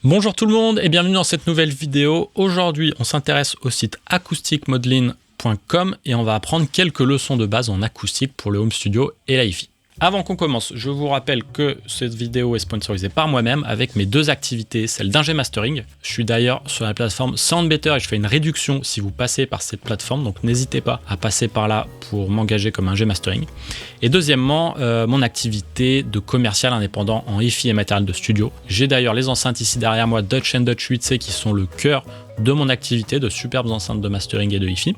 Bonjour tout le monde et bienvenue dans cette nouvelle vidéo. Aujourd'hui, on s'intéresse au site acousticmodeling.com et on va apprendre quelques leçons de base en acoustique pour le home studio et la hi-fi. Avant qu'on commence, je vous rappelle que cette vidéo est sponsorisée par moi-même avec mes deux activités, celle d'ingé mastering. Je suis d'ailleurs sur la plateforme Soundbetter et je fais une réduction si vous passez par cette plateforme, donc n'hésitez pas à passer par là pour m'engager comme ingé mastering. Et deuxièmement, mon activité de commercial indépendant en hi-fi et matériel de studio. J'ai d'ailleurs les enceintes ici derrière moi, Dutch & Dutch 8C, qui sont le cœur de mon activité, de superbes enceintes de mastering et de hi-fi.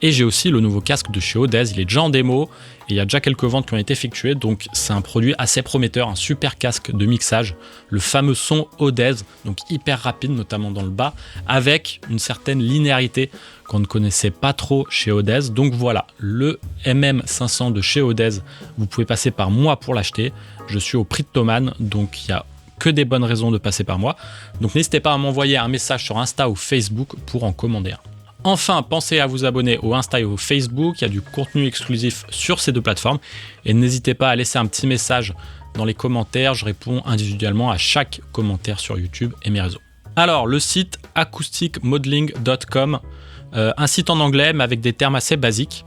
Et j'ai aussi le nouveau casque de chez Audeze, il est déjà en démo et il y a déjà quelques ventes qui ont été effectuées, donc c'est un produit assez prometteur, un super casque de mixage, le fameux son Audeze, donc hyper rapide notamment dans le bas, avec une certaine linéarité qu'on ne connaissait pas trop chez Audeze. Donc voilà, le MM500 de chez Audeze, vous pouvez passer par moi pour l'acheter, je suis au prix de Thomann, donc il y a que des bonnes raisons de passer par moi. Donc n'hésitez pas à m'envoyer un message sur Insta ou Facebook pour en commander un. Enfin, pensez à vous abonner au Insta et au Facebook, il y a du contenu exclusif sur ces deux plateformes. Et n'hésitez pas à laisser un petit message dans les commentaires, je réponds individuellement à chaque commentaire sur YouTube et mes réseaux. Alors, le site acousticmodeling.com, un site en anglais mais avec des termes assez basiques.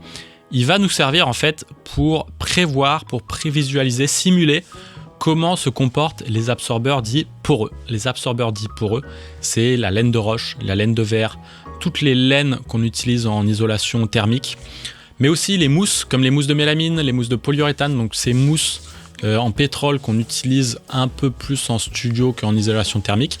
Il va nous servir en fait pour prévoir, pour prévisualiser, simuler comment se comportent les absorbeurs dits poreux. Les absorbeurs dits poreux, c'est la laine de roche, la laine de verre, toutes les laines qu'on utilise en isolation thermique, mais aussi les mousses, comme les mousses de mélamine, les mousses de polyuréthane, donc ces mousses en pétrole qu'on utilise un peu plus en studio qu'en isolation thermique.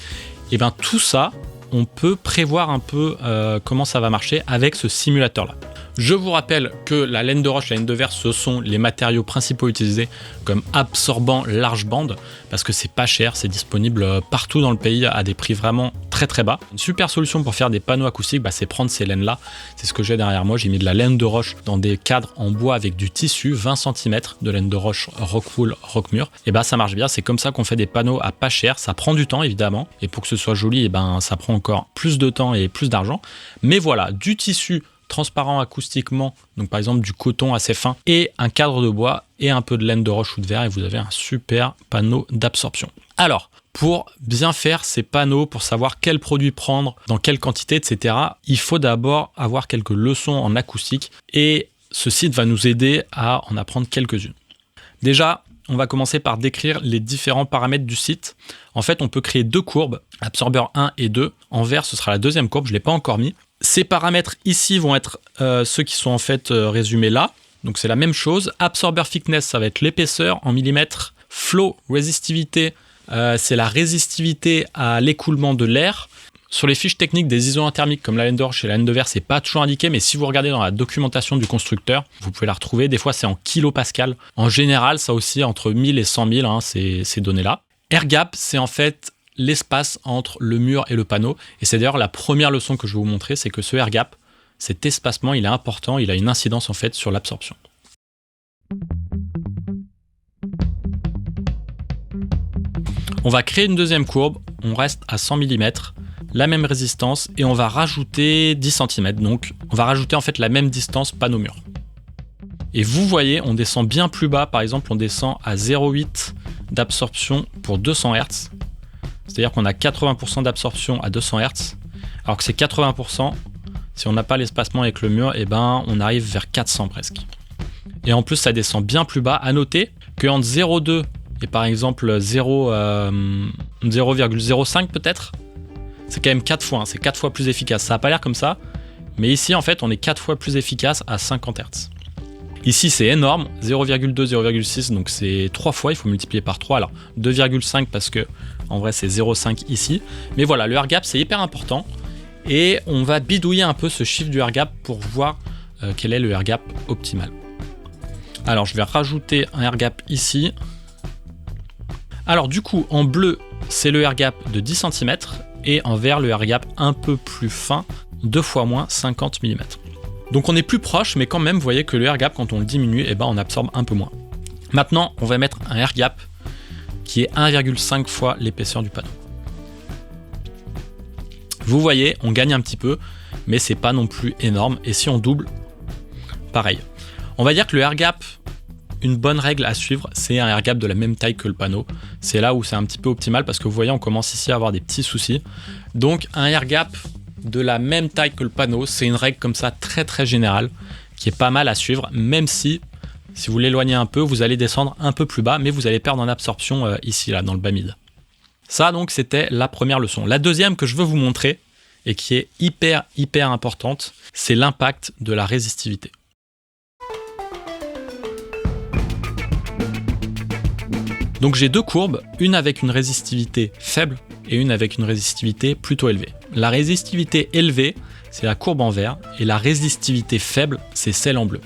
Et bien tout ça, on peut prévoir un peu comment ça va marcher avec ce simulateur-là. Je vous rappelle que la laine de roche, la laine de verre, ce sont les matériaux principaux utilisés comme absorbant large bande parce que c'est pas cher, c'est disponible partout dans le pays à des prix vraiment très très bas. Une super solution pour faire des panneaux acoustiques, c'est prendre ces laines-là. C'est ce que j'ai derrière moi. J'ai mis de la laine de roche dans des cadres en bois avec du tissu, 20 cm de laine de roche Rockwool Rockmur. Et ça marche bien. C'est comme ça qu'on fait des panneaux à pas cher. Ça prend du temps évidemment. Et pour que ce soit joli, ça prend encore plus de temps et plus d'argent. Mais voilà, du tissu transparent acoustiquement, donc par exemple du coton assez fin, et un cadre de bois et un peu de laine de roche ou de verre, et vous avez un super panneau d'absorption. Alors, pour bien faire ces panneaux, pour savoir quel produit prendre, dans quelle quantité, etc., il faut d'abord avoir quelques leçons en acoustique, et ce site va nous aider à en apprendre quelques-unes. Déjà, on va commencer par décrire les différents paramètres du site. En fait, on peut créer deux courbes, absorbeur 1 et 2. En vert, ce sera la deuxième courbe, je ne l'ai pas encore mis. Ces paramètres ici vont être ceux qui sont en fait résumés là. Donc c'est la même chose. Absorber thickness, ça va être l'épaisseur en millimètres. Flow, résistivité, c'est la résistivité à l'écoulement de l'air. Sur les fiches techniques des isolants thermiques comme la laine de roche et la laine de verre, c'est pas toujours indiqué, mais si vous regardez dans la documentation du constructeur, vous pouvez la retrouver. Des fois, c'est en kilopascal. En général, ça aussi entre 1000 et 100 000, ces données-là. Air gap, c'est en fait l'espace entre le mur et le panneau. Et c'est d'ailleurs la première leçon que je vais vous montrer, c'est que ce air gap, cet espacement, il est important, il a une incidence en fait sur l'absorption. On va créer une deuxième courbe, on reste à 100 mm, la même résistance, et on va rajouter 10 cm. Donc on va rajouter en fait la même distance panneau-mur. Et vous voyez, on descend bien plus bas, par exemple on descend à 0,8 d'absorption pour 200 Hz. C'est-à-dire qu'on a 80% d'absorption à 200 Hz, alors que c'est 80%, si on n'a pas l'espacement avec le mur, on arrive vers 400 presque. Et en plus, ça descend bien plus bas. À noter qu'entre 0,2 et par exemple 0,05 peut-être, c'est quand même 4 fois, c'est 4 fois plus efficace. Ça n'a pas l'air comme ça, mais ici, en fait, on est 4 fois plus efficace à 50 Hz. Ici, c'est énorme, 0,2, 0,6, donc c'est 3 fois, il faut multiplier par 3. Alors, 2,5 parce que, en vrai, c'est 0,5 ici. Mais voilà, le air gap, c'est hyper important. Et on va bidouiller un peu ce chiffre du air gap pour voir quel est le air gap optimal. Alors, je vais rajouter un air gap ici. Alors, du coup, en bleu, c'est le air gap de 10 cm. Et en vert, le air gap un peu plus fin, 2 fois moins, 50 mm. Donc on est plus proche, mais quand même, vous voyez que le air gap, quand on le diminue, on absorbe un peu moins. Maintenant, on va mettre un air gap qui est 1,5 fois l'épaisseur du panneau. Vous voyez, on gagne un petit peu, mais c'est pas non plus énorme. Et si on double, pareil. On va dire que le air gap une bonne règle à suivre, c'est un air gap de la même taille que le panneau. C'est là où c'est un petit peu optimal parce que vous voyez, on commence ici à avoir des petits soucis. Donc un air gap de la même taille que le panneau, c'est une règle comme ça très très générale qui est pas mal à suivre, même si vous l'éloignez un peu, vous allez descendre un peu plus bas, mais vous allez perdre en absorption ici, là, dans le bas mid. Ça donc c'était la première leçon. La deuxième que je veux vous montrer, et qui est hyper importante, c'est l'impact de la résistivité. Donc j'ai deux courbes, une avec une résistivité faible et une avec une résistivité plutôt élevée. La résistivité élevée, c'est la courbe en vert, et la résistivité faible, c'est celle en bleu.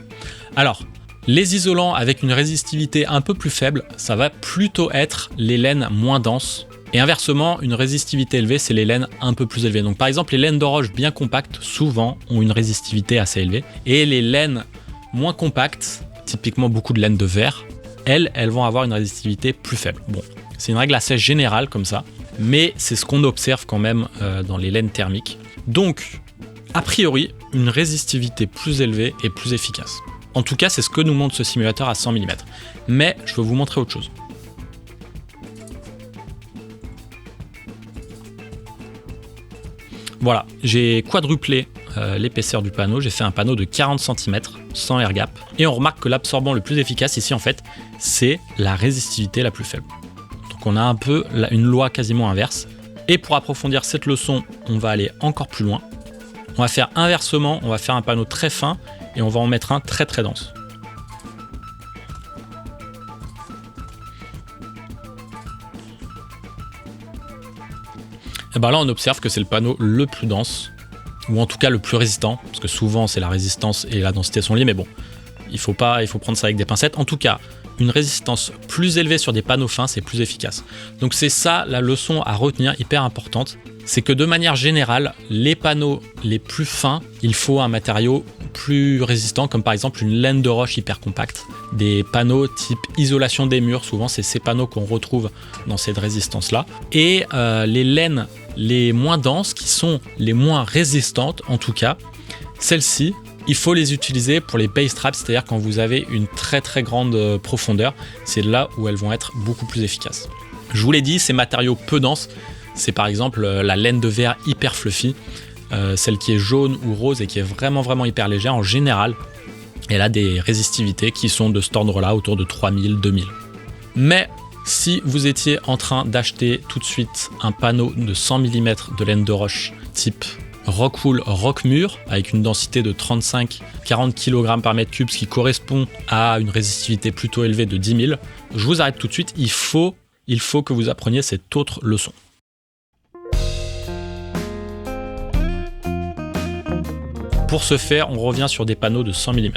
Alors, les isolants avec une résistivité un peu plus faible, ça va plutôt être les laines moins denses. Et inversement, une résistivité élevée, c'est les laines un peu plus élevées. Donc par exemple, les laines de roche bien compactes, souvent, ont une résistivité assez élevée. Et les laines moins compactes, typiquement beaucoup de laines de verre, elles vont avoir une résistivité plus faible. Bon, c'est une règle assez générale comme ça, mais c'est ce qu'on observe quand même dans les laines thermiques. Donc, a priori, une résistivité plus élevée est plus efficace. En tout cas, c'est ce que nous montre ce simulateur à 100 mm. Mais je veux vous montrer autre chose. Voilà, j'ai quadruplé l'épaisseur du panneau, j'ai fait un panneau de 40 cm sans air gap. Et on remarque que l'absorbant le plus efficace ici en fait, c'est la résistivité la plus faible. Donc on a un peu une loi quasiment inverse. Et pour approfondir cette leçon, on va aller encore plus loin. On va faire inversement, on va faire un panneau très fin et on va en mettre un très très dense. Et bien là on observe que c'est le panneau le plus dense, ou en tout cas le plus résistant, parce que souvent c'est la résistance et la densité sont liées, mais bon, il faut prendre ça avec des pincettes. En tout cas, une résistance plus élevée sur des panneaux fins, c'est plus efficace. Donc c'est ça la leçon à retenir, hyper importante, c'est que de manière générale, les panneaux les plus fins, il faut un matériau plus résistant, comme par exemple une laine de roche hyper compacte. Des panneaux type isolation des murs, souvent c'est ces panneaux qu'on retrouve dans cette résistance-là. Et les laines les moins denses, qui sont les moins résistantes en tout cas, celles-ci, il faut les utiliser pour les base traps, c'est-à-dire quand vous avez une très très grande profondeur, c'est là où elles vont être beaucoup plus efficaces. Je vous l'ai dit, ces matériaux peu denses, c'est par exemple la laine de verre hyper fluffy, celle qui est jaune ou rose et qui est vraiment hyper légère. En général, elle a des résistivités qui sont de cet ordre-là, autour de 3000, 2000. Mais si vous étiez en train d'acheter tout de suite un panneau de 100 mm de laine de roche type Rockwool Rockmur avec une densité de 35-40 kg par mètre cube, ce qui correspond à une résistivité plutôt élevée de 10 000, je vous arrête tout de suite, il faut que vous appreniez cette autre leçon. Pour ce faire, on revient sur des panneaux de 100 mm.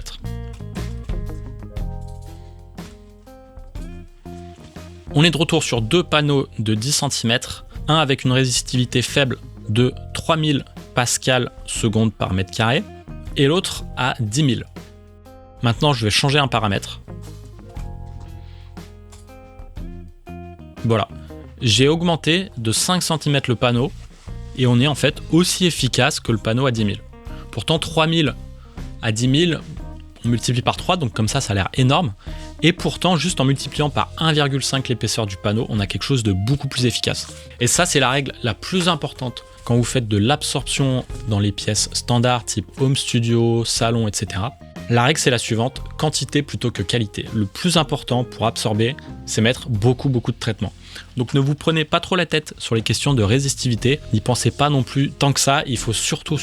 On est de retour sur deux panneaux de 10 cm, un avec une résistivité faible de 3000 pascal seconde par mètre carré et l'autre à 10 000. Maintenant, je vais changer un paramètre. Voilà, j'ai augmenté de 5 cm le panneau et on est en fait aussi efficace que le panneau à 10 000. Pourtant, 3000 à 10 000, on multiplie par 3, donc comme ça a l'air énorme. Et pourtant, juste en multipliant par 1,5 l'épaisseur du panneau, on a quelque chose de beaucoup plus efficace. Et ça, c'est la règle la plus importante quand vous faites de l'absorption dans les pièces standards type home studio, salon, etc. La règle, c'est la suivante, quantité plutôt que qualité. Le plus important pour absorber, c'est mettre beaucoup de traitement. Donc ne vous prenez pas trop la tête sur les questions de résistivité, n'y pensez pas non plus tant que ça, il faut surtout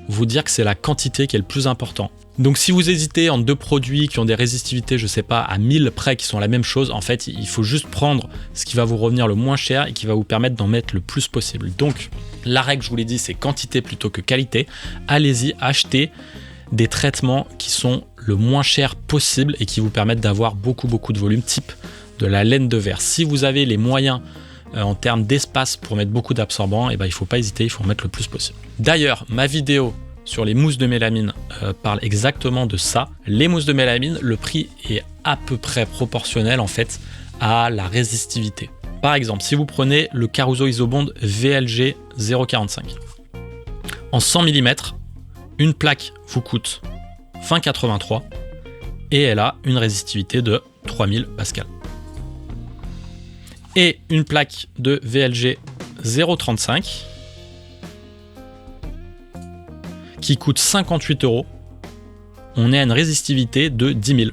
vous dire que c'est la quantité qui est le plus important. Donc si vous hésitez entre deux produits qui ont des résistivités, je sais pas, à 1000 près qui sont la même chose, en fait, il faut juste prendre ce qui va vous revenir le moins cher et qui va vous permettre d'en mettre le plus possible. Donc la règle, je vous l'ai dit, c'est quantité plutôt que qualité. Allez-y, achetez des traitements qui sont le moins cher possible et qui vous permettent d'avoir beaucoup de volume, type de la laine de verre. Si vous avez les moyens en termes d'espace pour mettre beaucoup d'absorbants, il ne faut pas hésiter, il faut en mettre le plus possible. D'ailleurs, ma vidéo sur les mousses de mélamine parle exactement de ça. Les mousses de mélamine, le prix est à peu près proportionnel en fait à la résistivité. Par exemple, si vous prenez le Caruso Isobond VLG 045, en 100 mm, une plaque vous coûte 20,83 et elle a une résistivité de 3000 Pascal. Et une plaque de VLG 0,35 qui coûte 58 €. On est à une résistivité de 10 000.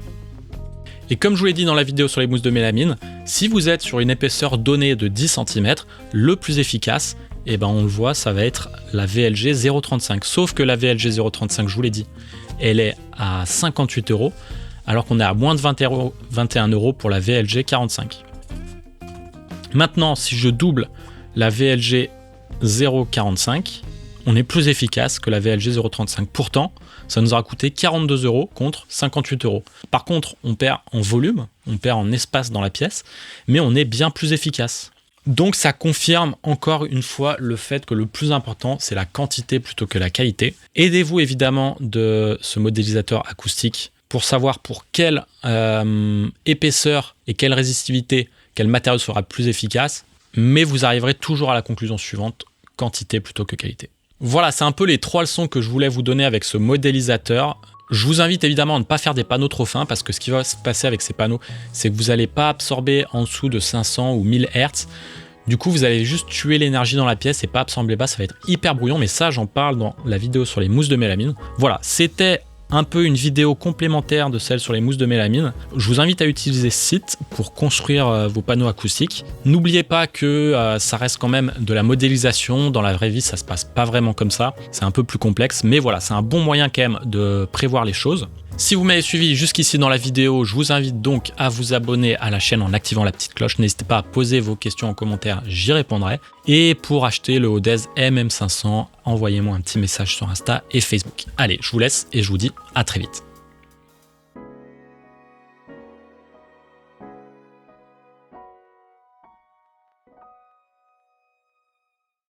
Et comme je vous l'ai dit dans la vidéo sur les mousses de mélamine, si vous êtes sur une épaisseur donnée de 10 cm, le plus efficace, et on le voit, ça va être la VLG 0,35. Sauf que la VLG 0,35, je vous l'ai dit, elle est à 58 €, alors qu'on est à moins de 21 € pour la VLG 45. Maintenant, si je double la VLG 0,45, on est plus efficace que la VLG 0,35. Pourtant, ça nous aura coûté 42 € contre 58 €. Par contre, on perd en volume, on perd en espace dans la pièce, mais on est bien plus efficace. Donc ça confirme encore une fois le fait que le plus important, c'est la quantité plutôt que la qualité. Aidez-vous évidemment de ce modélisateur acoustique pour savoir pour quelle épaisseur et quelle résistivité, quel matériau sera le plus efficace, mais vous arriverez toujours à la conclusion suivante, quantité plutôt que qualité. Voilà, c'est un peu les 3 leçons que je voulais vous donner avec ce modélisateur. Je vous invite évidemment à ne pas faire des panneaux trop fins, parce que ce qui va se passer avec ces panneaux, c'est que vous n'allez pas absorber en dessous de 500 ou 1000 Hz. Du coup, vous allez juste tuer l'énergie dans la pièce et pas absorber bas, ça va être hyper brouillon, mais ça, j'en parle dans la vidéo sur les mousses de mélamine. Voilà, c'était un peu une vidéo complémentaire de celle sur les mousses de mélamine. Je vous invite à utiliser ce site pour construire vos panneaux acoustiques. N'oubliez pas que ça reste quand même de la modélisation. Dans la vraie vie, ça se passe pas vraiment comme ça. C'est un peu plus complexe, mais voilà, c'est un bon moyen quand même de prévoir les choses. Si vous m'avez suivi jusqu'ici dans la vidéo, je vous invite donc à vous abonner à la chaîne en activant la petite cloche. N'hésitez pas à poser vos questions en commentaire, j'y répondrai. Et pour acheter le Odez MM500, envoyez-moi un petit message sur Insta et Facebook. Allez, je vous laisse et je vous dis à très vite.